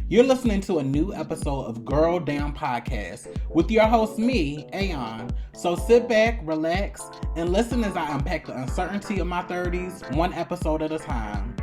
You're listening to a new episode of Girl Down Podcast with your host, me, Aeon. So sit back, relax, and listen as I unpack the uncertainty of my 30s, one episode at a time.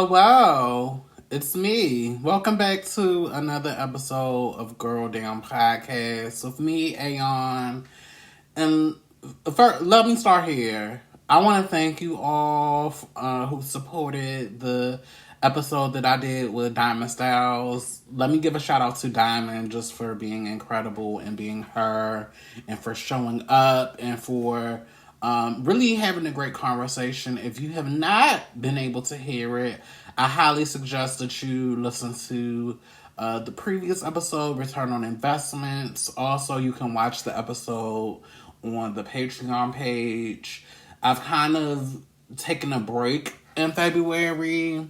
Well. It's me. Welcome back to another episode of Girl Down Podcast with me, Aeon. And first, let me start here. I want to thank you all who supported the episode that I did with Diamond Styles. Let me give a shout out to Diamond just for being incredible and being her and for showing up and for really having a great conversation. If you have not been able to hear it, I highly suggest that you listen to the previous episode, Return on Investments. Also, you can watch the episode on the Patreon page. I've kind of taken a break in February.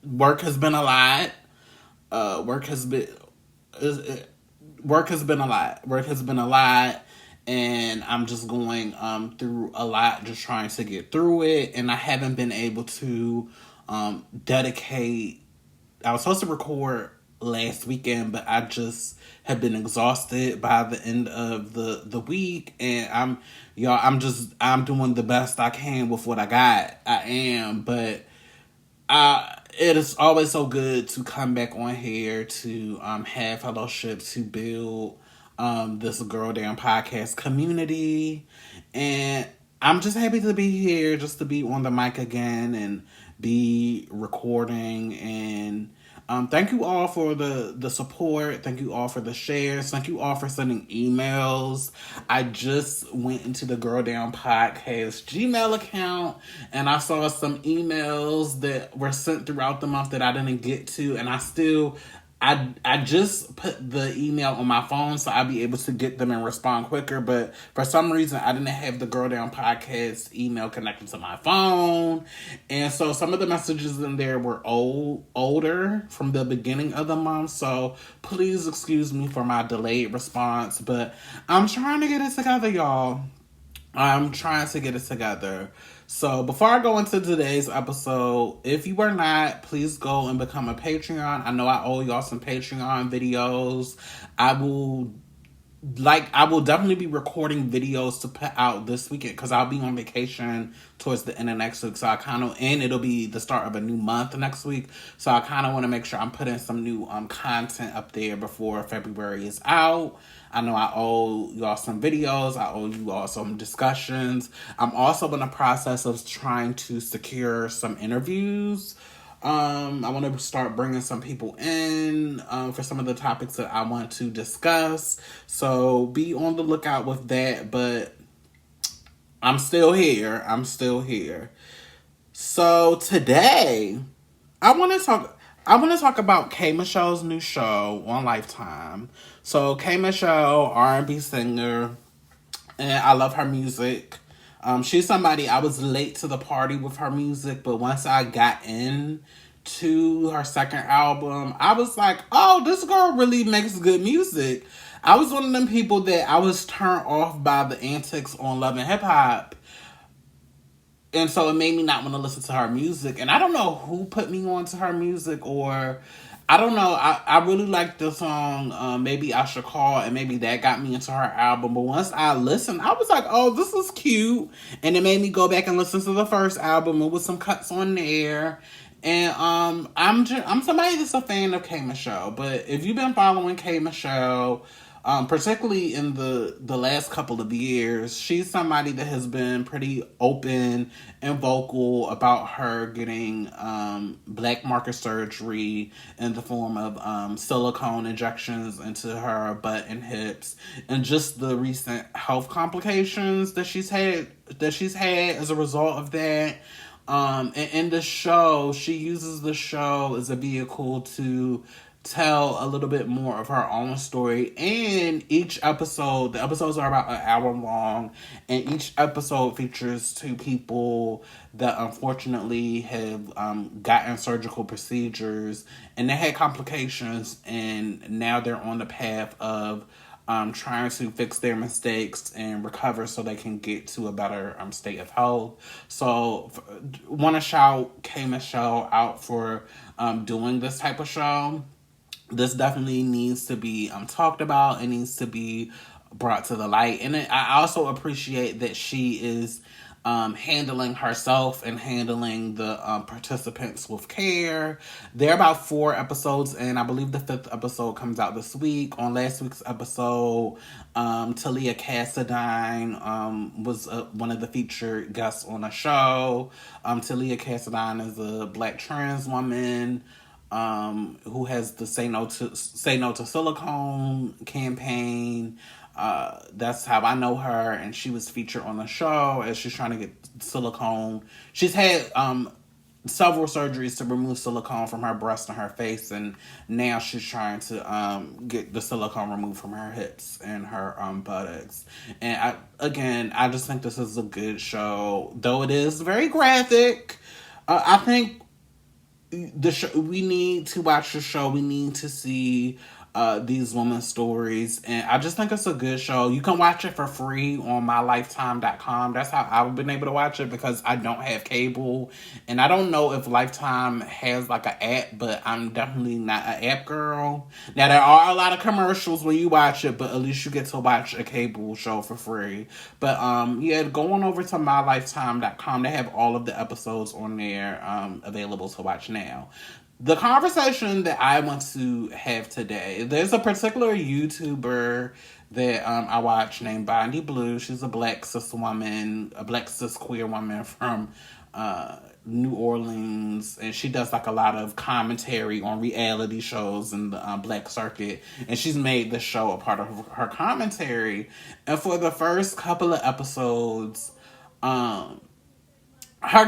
Work has been a lot. Work has been a lot. And I'm just going through a lot, just trying to get through it. And I haven't been able to dedicate. I was supposed to record last weekend, but I just have been exhausted by the end of the week. And I'm doing the best I can with what I got. I am, but it is always so good to come back on here to have fellowship, to build this Girl Down Podcast community. And I'm just happy to be here, just to be on the mic again and be recording. And thank you all for the support. Thank you all for the shares. Thank you all for sending emails. I just went into the Girl Down Podcast Gmail account and I saw some emails that were sent throughout the month that I didn't get to, and I just put the email on my phone so I'd be able to get them and respond quicker, but for some reason I didn't have the Girl Down Podcast email connected to my phone, and so some of the messages in there were older from the beginning of the month, so please excuse me for my delayed response, but I'm trying to get it together, y'all. I'm trying to get it together. So before I go into today's episode, if you are not, please go and become a Patreon. I know I owe y'all some Patreon videos. I will definitely be recording videos to put out this weekend because I'll be on vacation towards the end of next week. So and it'll be the start of a new month next week. So I kind of want to make sure I'm putting some new content up there before February is out. I know I owe y'all some videos. I owe you all some discussions. I'm also in the process of trying to secure some interviews. I want to start bringing some people in for some of the topics that I want to discuss. So be on the lookout with that. But I'm still here. So today, I want to talk about K Michelle's new show on Lifetime. So K Michelle, R&B singer, and I love her music. She's somebody, I was late to the party with her music, but once I got in to her second album, I was like, oh, this girl really makes good music. I was one of them people that I was turned off by the antics on Love and Hip Hop. And so it made me not want to listen to her music. And I don't know who put me on to her music, or I don't know. I really liked the song, Maybe I Should Call, and maybe that got me into her album. But once I listened, I was like, oh, this is cute. And it made me go back and listen to the first album. It was some cuts on there. And I'm somebody that's a fan of K Michelle. But if you've been following K Michelle, particularly in the last couple of years. She's somebody that has been pretty open and vocal about her getting black market surgery in the form of silicone injections into her butt and hips, and just the recent health complications that she's had as a result of that. And in the show, she uses the show as a vehicle to tell a little bit more of her own story. And each episode, the episodes are about an hour long, and each episode features two people that unfortunately have gotten surgical procedures and they had complications, and now they're on the path of trying to fix their mistakes and recover so they can get to a better state of health. So, want to shout K Michelle out for doing this type of show. This definitely needs to be talked about. It needs to be brought to the light. And I also appreciate that she is handling herself and handling the participants with care. There are about 4 episodes, and I believe the 5th episode comes out this week. On last week's episode, Talia Cassadine was one of the featured guests on the show. Talia Cassadine is a black trans woman who has the Say No to Silicone campaign. That's how I know her, and she was featured on the show as she's trying to get silicone. She's had several surgeries to remove silicone from her breast and her face, and now she's trying to get the silicone removed from her hips and her buttocks. And I just think this is a good show, though it is very graphic. I think we need to watch the show. We need to see these women's stories, and I just think it's a good show. You can watch it for free on mylifetime.com. That's how I've been able to watch it, because I don't have cable, and I don't know if Lifetime has like an app, but I'm definitely not an app girl. Now, there are a lot of commercials when you watch it, but at least you get to watch a cable show for free. But yeah, go on over to mylifetime.com. They have all of the episodes on there available to watch now. The conversation that I want to have today, there's a particular YouTuber that I watch named Bondi Blue. She's a black cis woman, a black cis queer woman from New Orleans, and she does like a lot of commentary on reality shows in the black circuit, and she's made the show a part of her commentary. And for the first couple of episodes, her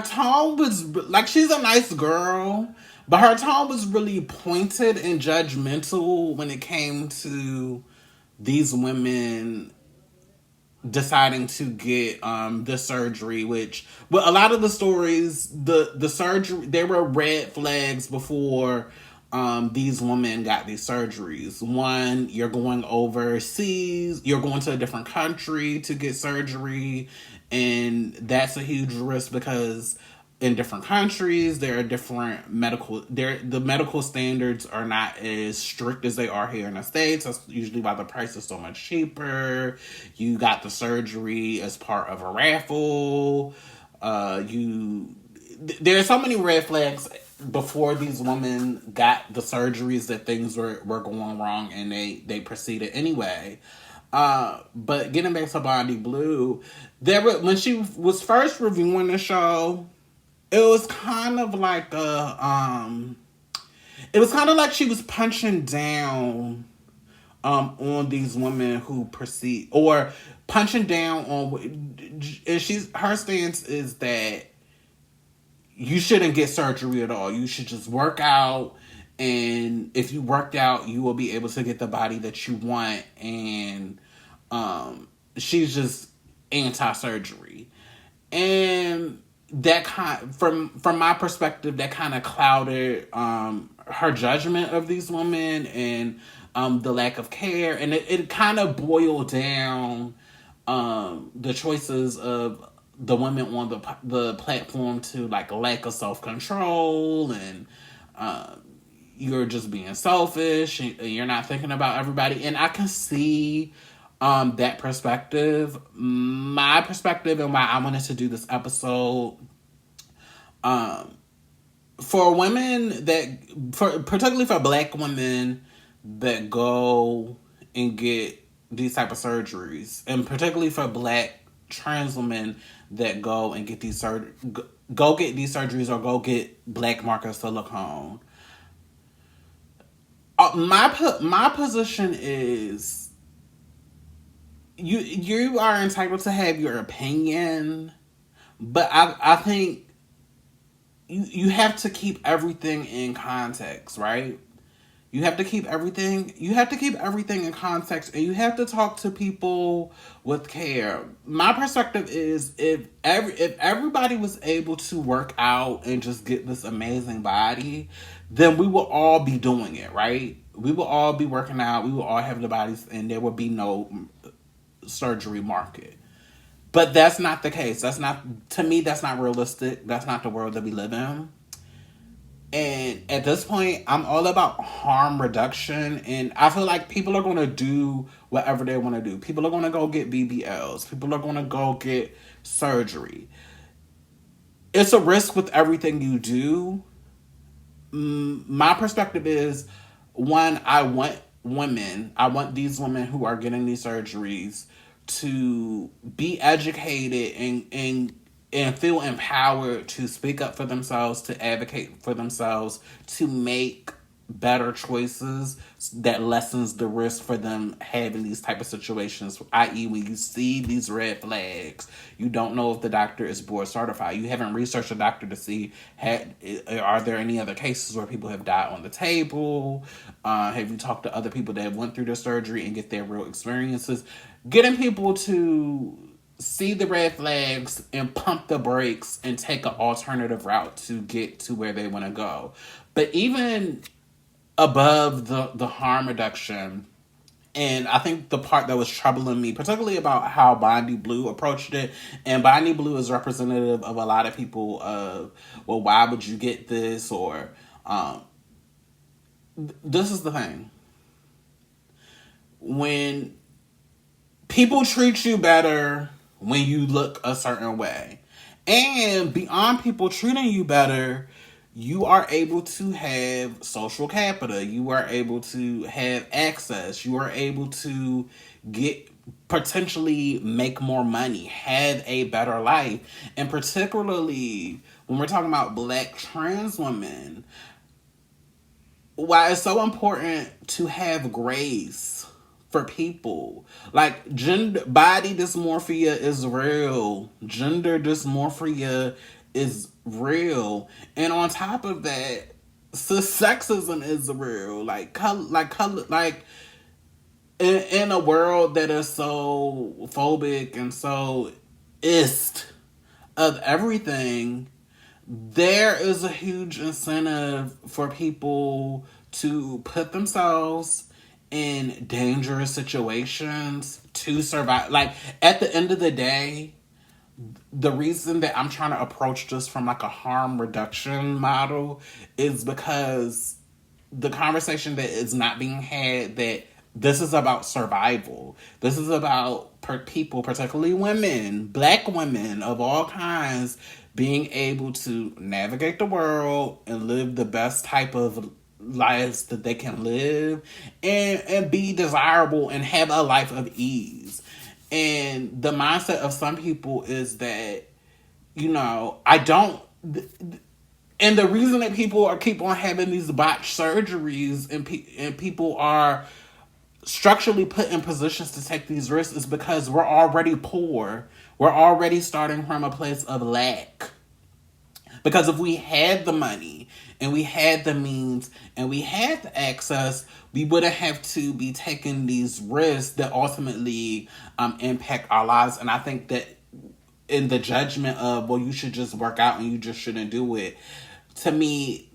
tone was like, she's a nice girl, but her tone was really pointed and judgmental when it came to these women deciding to get the surgery, which, well, a lot of the stories, the surgery, there were red flags before these women got these surgeries. One, you're going overseas, you're going to a different country to get surgery, and that's a huge risk because in different countries there are different the medical standards are not as strict as they are here in the States. That's usually why the price is so much cheaper. You got the surgery as part of a raffle. There are so many red flags before these women got the surgeries that things were going wrong, and they proceeded anyway. But getting back to Bondi Blue, when she was first reviewing the show, it was kind of like she was punching down on these women who proceed, or punching down on, and her stance is that you shouldn't get surgery at all. You should just work out, and if you worked out, you will be able to get the body that you want. And she's just anti-surgery, and that from my perspective, that kind of clouded her judgment of these women and the lack of care, and it kind of boiled down the choices of the women on the platform to like lack of self-control, and you're just being selfish, and you're not thinking about everybody. And I can see that perspective. My perspective, and why I wanted to do this episode, for women particularly for black women that go and get these type of surgeries, and particularly for Black trans women that go and get these go get these surgeries or go get black market silicone. My position is you are entitled to have your opinion, but I think you have to keep everything in context, right? You have to keep everything in context, and you have to talk to people with care. My perspective is if everybody was able to work out and just get this amazing body, then we will all be doing it, right? We will all be working out, we will all have the bodies, and there will be no surgery market. But that's not the case. That's not, to me, that's not realistic. That's not the world that we live in. And at this point, I'm all about harm reduction. And I feel like people are going to do whatever they want to do. People are going to go get BBLs. People are going to go get surgery. It's a risk with everything you do. My perspective is, one, I want these women who are getting these surgeries to be educated and feel empowered to speak up for themselves, to advocate for themselves, to make better choices that lessens the risk for them having these type of situations, i.e. when you see these red flags, you don't know if the doctor is board certified, you haven't researched a doctor to see are there any other cases where people have died on the table, have you talked to other people that have went through the surgery and get their real experiences. Getting people to see the red flags and pump the brakes and take an alternative route to get to where they want to go. But even above the harm reduction, and I think the part that was troubling me, particularly about how Bondi Blue approached it, and Bondi Blue is representative of a lot of people of, well, why would you get this? Or, this is the thing. When people treat you better when you look a certain way, and beyond people treating you better, you are able to have social capital. You are able to have access. You are able to get, potentially make more money, have a better life. And particularly when we're talking about Black trans women, why it's so important to have grace for people. Like, body dysmorphia is real. Gender dysmorphia is real. And on top of that, sexism is real. In a world that is so phobic and so ist of everything, there is a huge incentive for people to put themselves in dangerous situations to survive. Like, at the end of the day, the reason that I'm trying to approach this from like a harm reduction model is because the conversation that is not being had, that this is about survival. This is about people, particularly women, Black women of all kinds, being able to navigate the world and live the best type of lives that they can live, and be desirable and have a life of ease. And the mindset of some people is that, I don't. And the reason that people keep on having these botched surgeries, and people are structurally put in positions to take these risks, is because we're already poor. We're already starting from a place of lack. Because if we had the money and we had the means and we had the access, we wouldn't have to be taking these risks that ultimately impact our lives. And I think that in the judgment of, well, you should just work out and you just shouldn't do it, to me,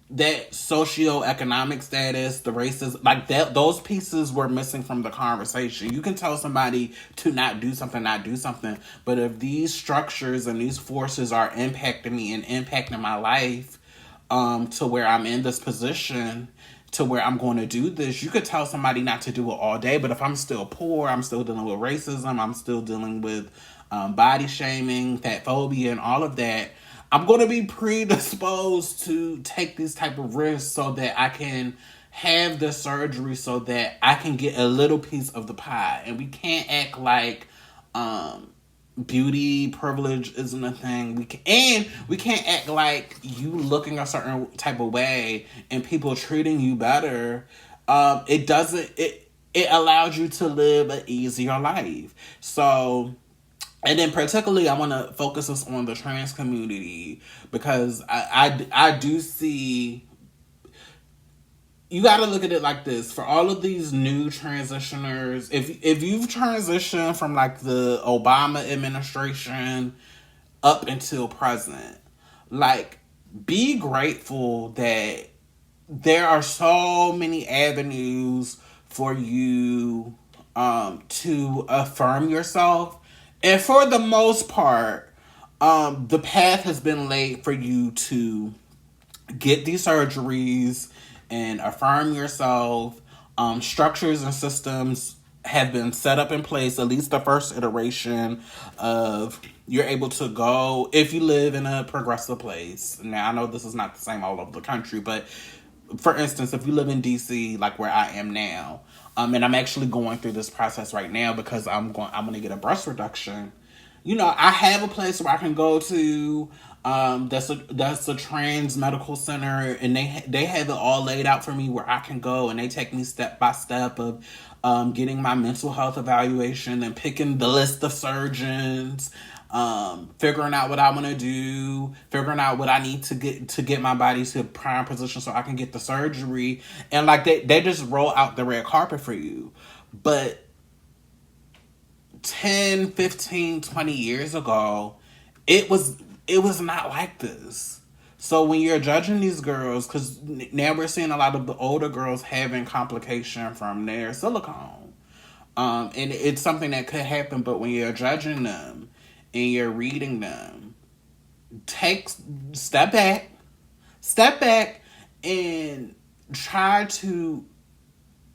that socioeconomic status, the racism, like that, those pieces were missing from the conversation. You can tell somebody to not do something, but if these structures and these forces are impacting me and impacting my life, to where I'm in this position, to where I'm going to do this, you could tell somebody not to do it all day, but if I'm still poor, I'm still dealing with racism, I'm still dealing with body shaming, fat phobia, and all of that, I'm going to be predisposed to take these type of risks so that I can have the surgery so that I can get a little piece of the pie. And we can't act like beauty privilege isn't a thing. We can't act like you looking a certain type of way and people treating you better. It doesn't. It allows you to live an easier life. So, and then particularly, I want to focus us on the trans community because I do see, you got to look at it like this. For all of these new transitioners, if you've transitioned from like the Obama administration up until present, like, be grateful that there are so many avenues for you to affirm yourself. And for the most part, the path has been laid for you to get these surgeries and affirm yourself. Structures and systems have been set up in place, at least the first iteration of, you're able to go if you live in a progressive place. Now, I know this is not the same all over the country, but for instance, if you live in DC, like where I am now, and I'm actually going through this process right now because I'm going to get a breast reduction. You know, I have a place where I can go to. That's a trans medical center, and they have it all laid out for me where I can go, and they take me step by step of getting my mental health evaluation and picking the list of surgeons, figuring out what I want to do, figuring out what I need to get my body to prime position so I can get the surgery, and like they just roll out the red carpet for you. But 10, 15, 20 years ago, it was not like this. So when you're judging these girls, because now we're seeing a lot of the older girls having complication from their silicone, and it's something that could happen. But when you're judging them and you're reading them, take step back, and try to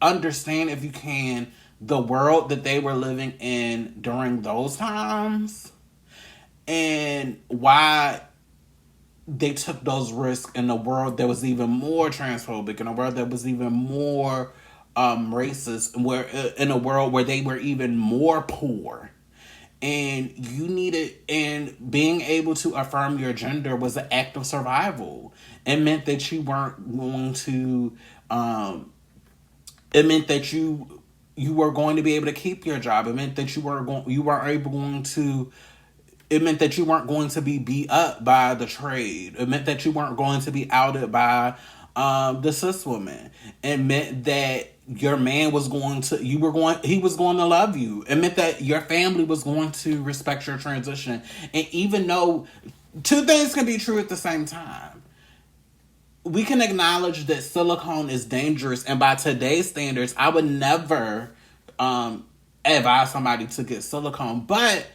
understand, if you can, the world that they were living in during those times and why they took those risks in a world that was even more transphobic, in a world that was even more racist, where in a world where they were even more poor. And you needed, and being able to affirm your gender was an act of survival. It meant that you weren't going to it meant that you were going to be able to keep your job. It meant that you weren't going to. It meant that you weren't going to be beat up by the trade. It meant that you weren't going to be outed by the cis woman. It meant that your man was going to. He was going to love you. It meant that your family was going to respect your transition. And even though two things can be true at the same time, we can acknowledge that silicone is dangerous, and by today's standards, I would never advise somebody to get silicone. But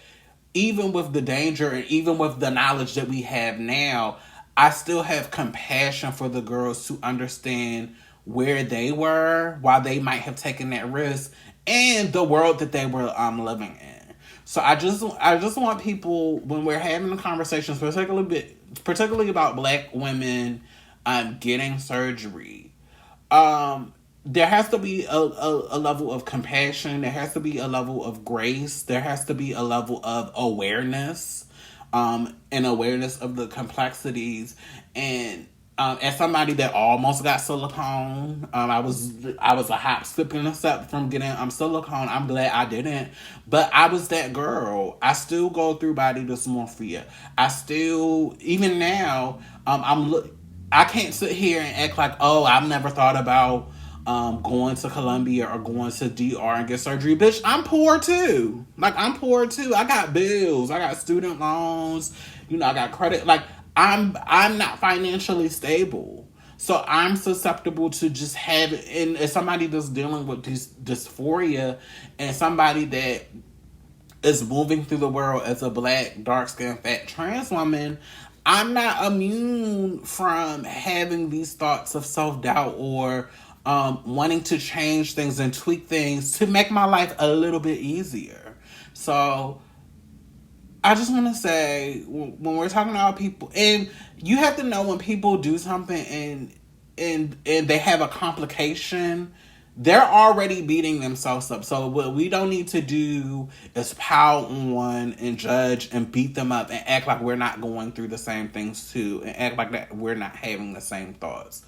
even with the danger and even with the knowledge that we have now, I still have compassion for the girls to understand where they were, why they might have taken that risk, and the world that they were living in. So I just want people, when we're having conversations, particularly about Black women getting surgery, there has to be a level of compassion. There has to be a level of grace. There has to be a level of awareness, and awareness of the complexities. And as somebody that almost got silicone, I was a hop, skip, and a step from getting silicone. I'm glad I didn't, but I was that girl. I still go through body dysmorphia. I still, even now, I can't sit here and act like, oh, I've never thought about going to Colombia or going to DR and get surgery. Bitch, I'm poor too. Like, I'm poor too. I got bills. I got student loans. I got credit. Like, I'm not financially stable. So I'm susceptible to just have it. And as somebody that's dealing with this dysphoria, and somebody that is moving through the world as a Black, dark-skinned, fat trans woman, I'm not immune from having these thoughts of self-doubt or wanting to change things and tweak things to make my life a little bit easier. So I just want to say, when we're talking about people, and you have to know when people do something and and they have a complication, they're already beating themselves up. So what we don't need to do is pile on and judge and beat them up and act like we're not going through the same things too, and act like that we're not having the same thoughts.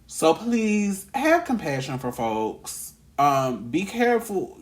So please have compassion for folks. Be careful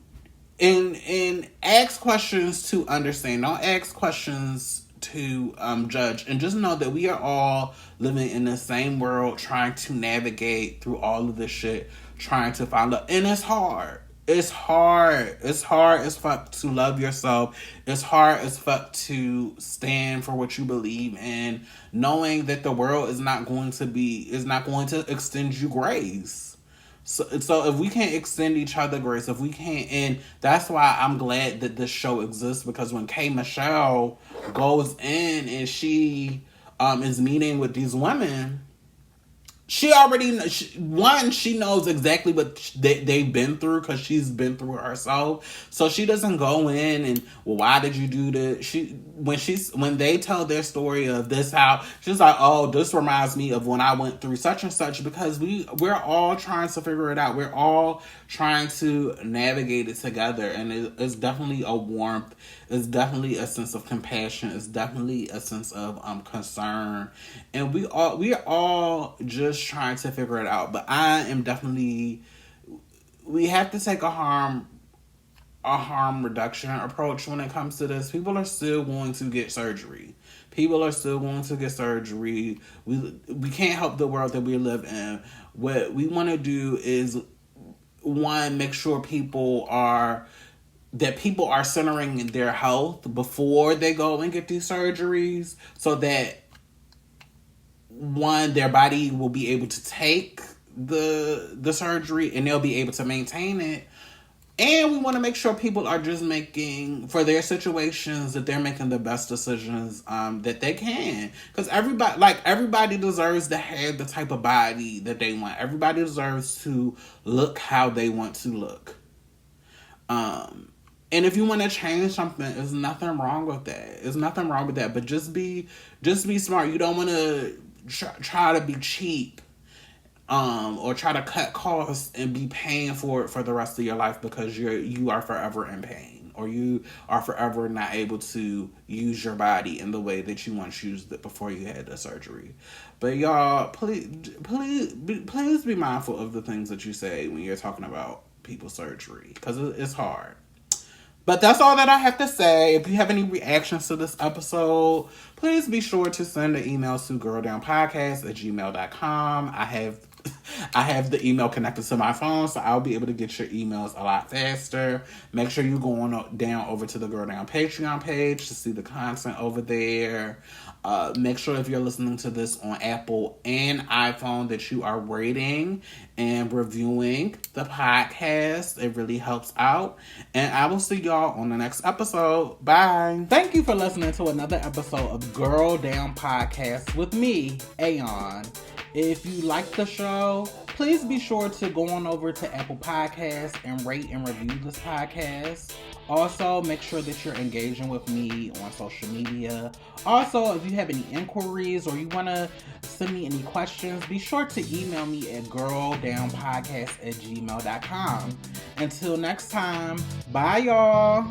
and ask questions to understand. Don't ask questions to judge. And just know that we are all living in the same world, trying to navigate through all of this shit, trying to find love. And it's hard. It's hard. It's hard as fuck to love yourself. It's hard as fuck to stand for what you believe in, knowing that the world is not going to extend you grace. So if we can't extend each other grace, if we can't, and that's why I'm glad that this show exists, because when K Michelle goes in and she is meeting with these women, she already, she knows exactly what they've been through, because she's been through it herself. So she doesn't go in and, well, why did you do this? When they tell their story of this, how she's like, oh, this reminds me of when I went through such and such, because we're all trying to figure it out. We're all trying to navigate it together, and it's definitely a warmth. It's definitely a sense of compassion. It's definitely a sense of concern, and we are all just trying to figure it out. But I am definitely, we have to take a harm reduction approach when it comes to this. People are still going to get surgery. People are still going to get surgery. We can't help the world that we live in. What we want to do is, one, make sure people are centering their health before they go and get these surgeries, so that, one, their body will be able to take the surgery and they'll be able to maintain it. And we want to make sure people are just making, for their situations, that they're making the best decisions that they can. Because everybody deserves to have the type of body that they want. Everybody deserves to look how they want to look. And if you want to change something, there's nothing wrong with that. There's nothing wrong with that. But just be smart. You don't want to try to be cheap, or try to cut costs and be paying for it for the rest of your life, because you are forever in pain, or you are forever not able to use your body in the way that you once used it before you had the surgery. But y'all, please be mindful of the things that you say when you're talking about people's surgery, because it's hard. But that's all that I have to say. If you have any reactions to this episode, please be sure to send the emails to girldownpodcast@gmail.com. I have the email connected to my phone, so I'll be able to get your emails a lot faster. Make sure you go on down over to the Girl Down Patreon page to see the content over there. Make sure, if you're listening to this on Apple and iPhone, that you are rating and reviewing the podcast. It really helps out. And I will see y'all on the next episode. Bye. Thank you for listening to another episode of Girl Down Podcast with me, Aeon. If you like the show, please be sure to go on over to Apple Podcasts and rate and review this podcast. Also, make sure that you're engaging with me on social media. Also, if you have any inquiries or you want to send me any questions, be sure to email me at girldownpodcast@gmail.com. Until next time, bye y'all.